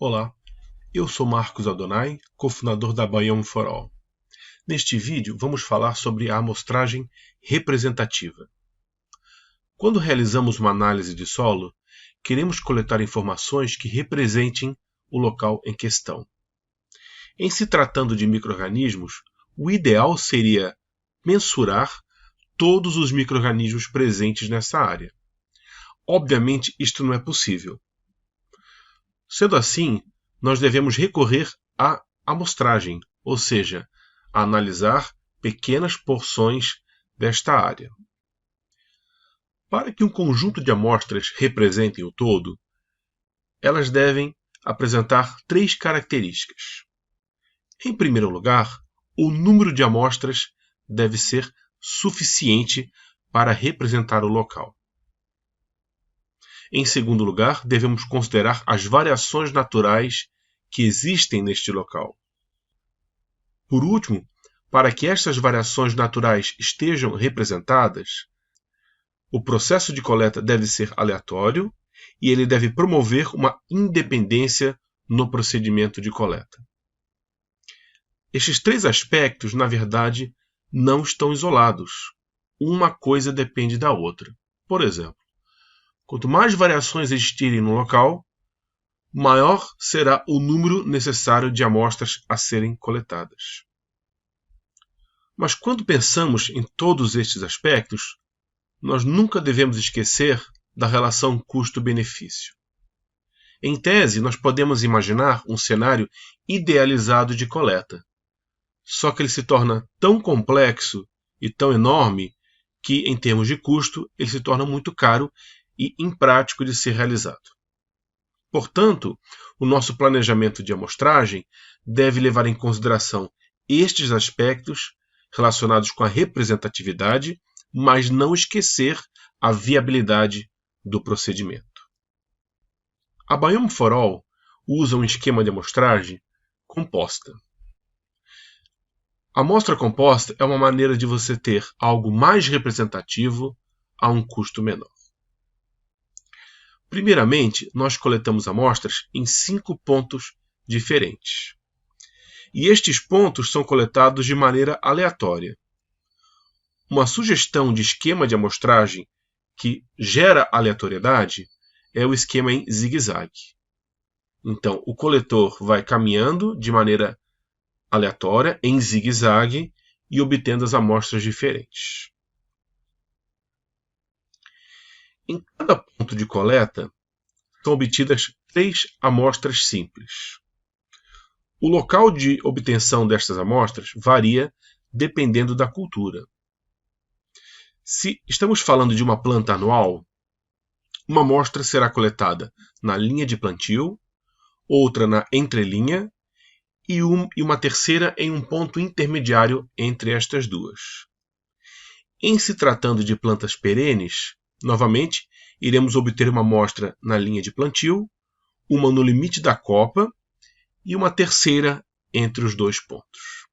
Olá, eu sou Marcos Adonai, cofundador da Biome for All. Neste vídeo vamos falar sobre a amostragem representativa. Quando realizamos uma análise de solo, queremos coletar informações que representem o local em questão. Em se tratando de micro-organismos, o ideal seria mensurar todos os micro-organismos presentes nessa área. Obviamente, isto não é possível. Sendo assim, nós devemos recorrer à amostragem, ou seja, a analisar pequenas porções desta área. Para que um conjunto de amostras representem o todo, elas devem apresentar três características. Em primeiro lugar, o número de amostras deve ser suficiente para representar o local. Em segundo lugar, devemos considerar as variações naturais que existem neste local. Por último, para que estas variações naturais estejam representadas, o processo de coleta deve ser aleatório e ele deve promover uma independência no procedimento de coleta. Estes três aspectos, na verdade, não estão isolados. Uma coisa depende da outra. Por exemplo, quanto mais variações existirem no local, maior será o número necessário de amostras a serem coletadas. Mas quando pensamos em todos estes aspectos, nós nunca devemos esquecer da relação custo-benefício. Em tese, nós podemos imaginar um cenário idealizado de coleta, só que ele se torna tão complexo e tão enorme que, em termos de custo, ele se torna muito caro e imprático de ser realizado. Portanto, o nosso planejamento de amostragem deve levar em consideração estes aspectos relacionados com a representatividade, mas não esquecer a viabilidade do procedimento. A Biome for All usa um esquema de amostragem composta. A amostra composta é uma maneira de você ter algo mais representativo a um custo menor. Primeiramente, nós coletamos amostras em 5 pontos diferentes. E estes pontos são coletados de maneira aleatória. Uma sugestão de esquema de amostragem que gera aleatoriedade é o esquema em zigue-zague. Então, o coletor vai caminhando de maneira aleatória, em zigue-zague, e obtendo as amostras diferentes. Em cada ponto de coleta, são obtidas 3 amostras simples. O local de obtenção destas amostras varia dependendo da cultura. Se estamos falando de uma planta anual, uma amostra será coletada na linha de plantio, outra na entrelinha e uma terceira em um ponto intermediário entre estas duas. Em se tratando de plantas perenes, novamente, iremos obter uma amostra na linha de plantio, uma no limite da copa e uma terceira entre os dois pontos.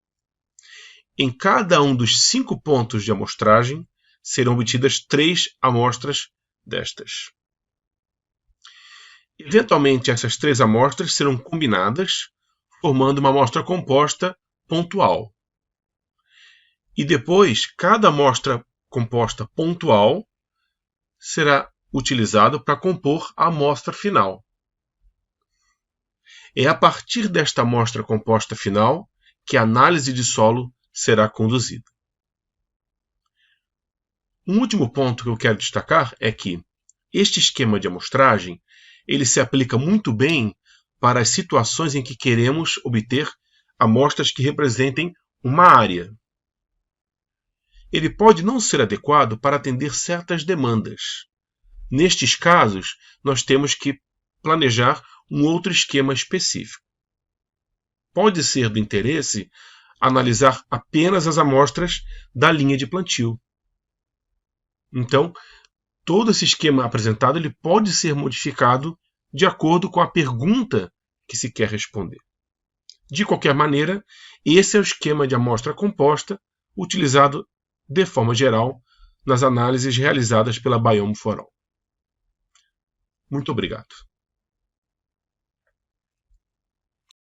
Em cada um dos 5 pontos de amostragem, serão obtidas 3 amostras destas. Eventualmente, essas 3 amostras serão combinadas, formando uma amostra composta pontual. E depois, cada amostra composta pontual será utilizado para compor a amostra final. É a partir desta amostra composta final que a análise de solo será conduzida. Um último ponto que eu quero destacar é que este esquema de amostragem ele se aplica muito bem para as situações em que queremos obter amostras que representem uma área. Ele pode não ser adequado para atender certas demandas. Nestes casos, nós temos que planejar um outro esquema específico. Pode ser do interesse analisar apenas as amostras da linha de plantio. Então, todo esse esquema apresentado ele pode ser modificado de acordo com a pergunta que se quer responder. De qualquer maneira, esse é o esquema de amostra composta utilizado de forma geral nas análises realizadas pela Biome for All. Muito obrigado.